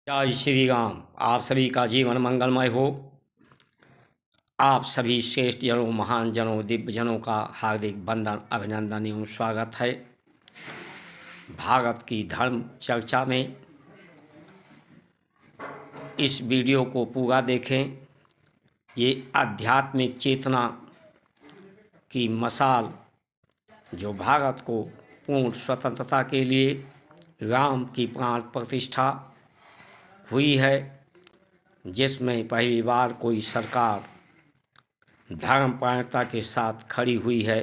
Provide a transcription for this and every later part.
जय श्री राम। आप सभी का जीवन मंगलमय हो। आप सभी श्रेष्ठ जनों, महान जनों, दिव्य जनों का हार्दिक वंदन, अभिनंदन एवं स्वागत है। भारत की धर्म चर्चा में इस वीडियो को पूरा देखें। ये आध्यात्मिक चेतना की मशाल जो भारत को पूर्ण स्वतंत्रता के लिए राम की प्राण प्रतिष्ठा हुई है, जिसमें पहली बार कोई सरकार धर्मपरायणता के साथ खड़ी हुई है,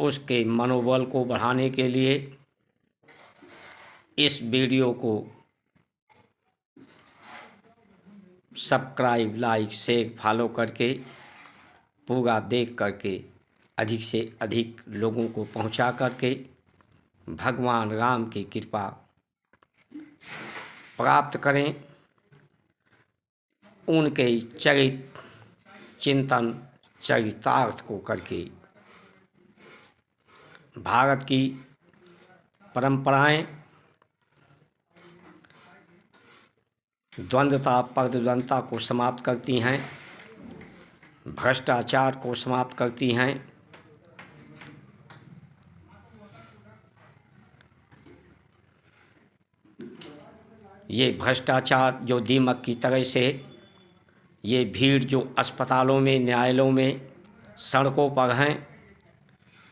उसके मनोबल को बढ़ाने के लिए इस वीडियो को सब्सक्राइब, लाइक, शेयर, फॉलो करके पूरा देख करके अधिक से अधिक लोगों को पहुंचा करके भगवान राम की कृपा प्राप्त करें। उनके चरित्र चिंतन, चरितार्थ को करके भारत की परंपराएं द्वंद्वता, प्रतिद्वंद्वता को समाप्त करती हैं, भ्रष्टाचार को समाप्त करती हैं। ये भ्रष्टाचार जो दीमक की तरह से, ये भीड़ जो अस्पतालों में, न्यायालयों में, सड़कों पर हैं,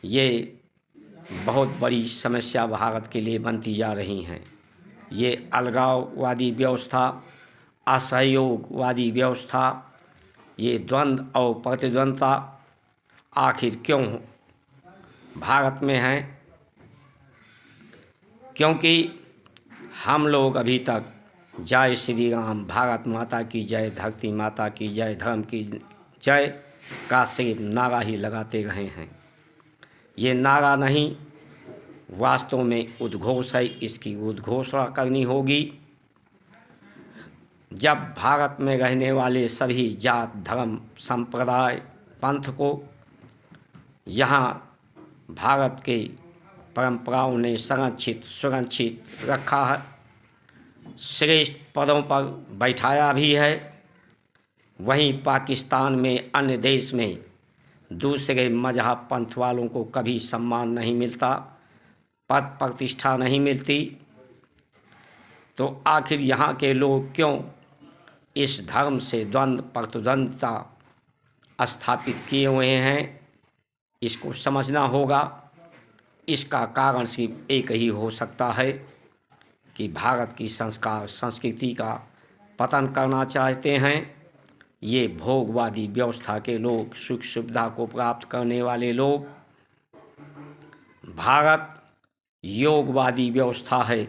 ये बहुत बड़ी समस्या भारत के लिए बनती जा रही हैं। ये अलगाववादी व्यवस्था, असहयोगवादी व्यवस्था, ये द्वंद्व और प्रतिद्वंद्वता आखिर क्यों भारत में है? क्योंकि हम लोग अभी तक जय श्री राम, भारत माता की जय, धरती माता की जय, धर्म की जय का सिर्फ नारा ही लगाते रहे हैं। ये नारा नहीं, वास्तव में उद्घोष है। इसकी उद्घोषणा करनी होगी। जब भारत में रहने वाले सभी जात, धर्म, संप्रदाय, पंथ को यहाँ भारत के परंपराओं ने संरक्षित, सुरक्षित रखा है, श्रेष्ठ पदों पर बैठाया भी है, वहीं पाकिस्तान में, अन्य देश में दूसरे मजहब, पंथ वालों को कभी सम्मान नहीं मिलता, पद प्रतिष्ठा नहीं मिलती। तो आखिर यहाँ के लोग क्यों इस धर्म से द्वंद्व, प्रतिद्वंद्वता स्थापित किए हुए हैं? इसको समझना होगा। इसका कारण सिर्फ एक ही हो सकता है कि भारत की संस्कार, संस्कृति का पतन करना चाहते हैं। ये भोगवादी व्यवस्था के लोग, सुख सुविधा को प्राप्त करने वाले लोग। भारत योगवादी व्यवस्था है,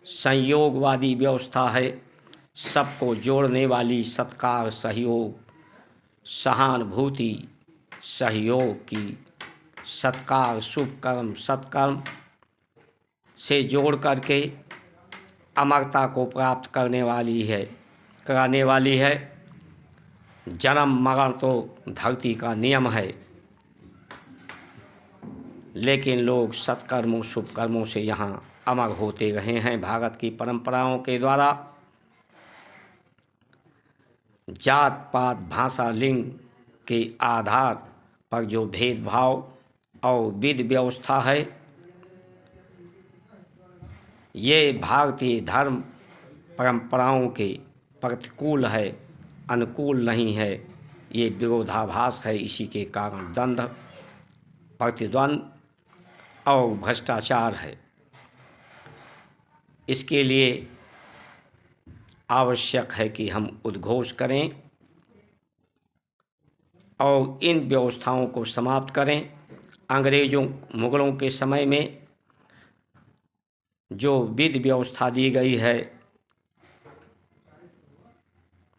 संयोगवादी व्यवस्था है, सबको जोड़ने वाली, सत्कार, सहयोग, सहानुभूति, सहयोग की, सत्कार, शुभ कर्म, सत्कर्म से जोड़ करके अमरता को प्राप्त कराने वाली है। जन्म मरण तो धरती का नियम है, लेकिन लोग सत्कर्मों, शुभ कर्मों से यहाँ अमर होते रहे हैं। भारत की परंपराओं के द्वारा जात पात, भाषा, लिंग के आधार पर जो भेदभाव और विधि व्यवस्था है, ये भारतीय धर्म परंपराओं के प्रतिकूल है, अनुकूल नहीं है। ये विरोधाभास है। इसी के कारण द्वंद्व, प्रतिद्वंद्व और भ्रष्टाचार है। इसके लिए आवश्यक है कि हम उद्घोष करें और इन व्यवस्थाओं को समाप्त करें। अंग्रेज़ों, मुगलों के समय में जो विधि व्यवस्था दी गई है,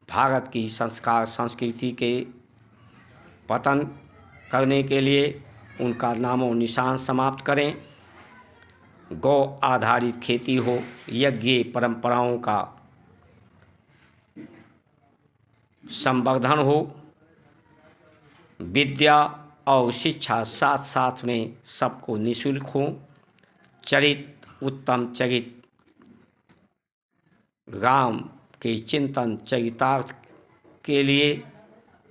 भारत की संस्कार, संस्कृति के पतन करने के लिए उनका नामो निशान समाप्त करें। गौ आधारित खेती हो, यज्ञ परंपराओं का संवर्धन हो, विद्या और शिक्षा साथ साथ में सबको निःशुल्क हो, चरित्र, उत्तम चरित्र राम के चिंतन चरितार्थ के लिए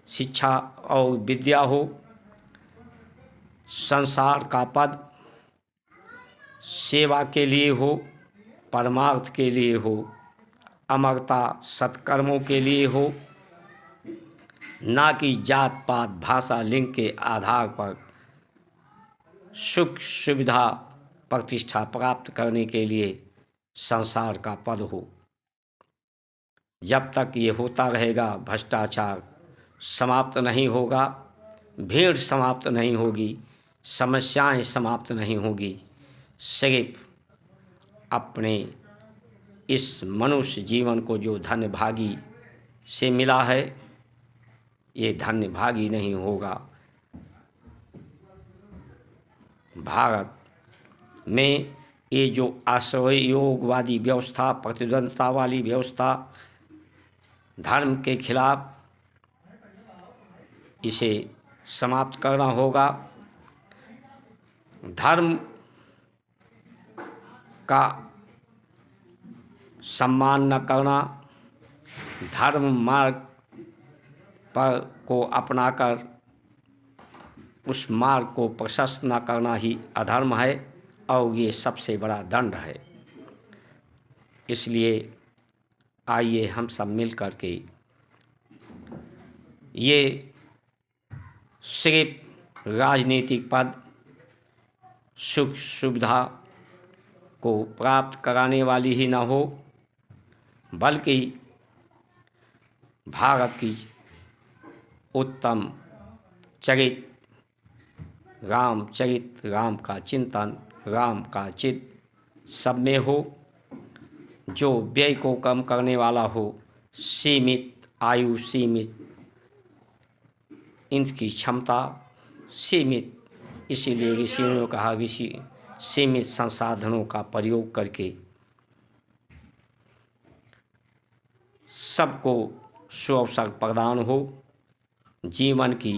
शिक्षा और विद्या हो, संसार का पद सेवा के लिए हो, परमार्थ के लिए हो, अमरता सत्कर्मों के लिए हो, ना कि जात पात भाषा लिंग के आधार पर सुख सुविधा प्रतिष्ठा प्राप्त करने के लिए संसार का पद हो। जब तक ये होता रहेगा भ्रष्टाचार समाप्त नहीं होगा, भीड़ समाप्त नहीं होगी, समस्याएं समाप्त नहीं होगी। सिर्फ अपने इस मनुष्य जीवन को जो धन्य भागी से मिला है, ये धन्य भागी नहीं होगा। भारत में ये जो असहयोगवादी व्यवस्था, प्रतिद्वंद्विता वाली व्यवस्था, धर्म के खिलाफ, इसे समाप्त करना होगा। धर्म का सम्मान न करना, धर्म मार्ग पर को अपनाकर उस मार्ग को प्रशस्त न करना ही अधर्म है और ये सबसे बड़ा दंड है। इसलिए आइए हम सब मिल कर के ये सिर्फ राजनीतिक पद सुख सुविधा को प्राप्त कराने वाली ही न हो, बल्कि भारत की उत्तम चरित्र, रामचरित, राम का चिंतन, राम का चित सब में हो, जो व्यय को कम करने वाला हो, सीमित आयु, सीमित इनकी क्षमता, सीमित, इसीलिए ऋषियों ने कहा ऋषि सीमित संसाधनों का प्रयोग करके सबको सुअवसर प्रदान हो, जीवन की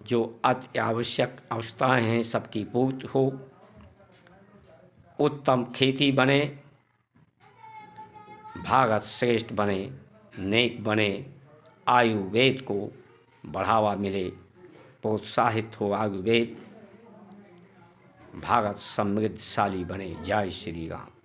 जो अति आवश्यक आवश्यकताएं हैं सबकी पूर्ति हो, उत्तम खेती बने, भारत श्रेष्ठ बने, नेक बने, आयुर्वेद को बढ़ावा मिले, प्रोत्साहित हो आयुर्वेद, भारत समृद्धशाली बने। जय श्री राम।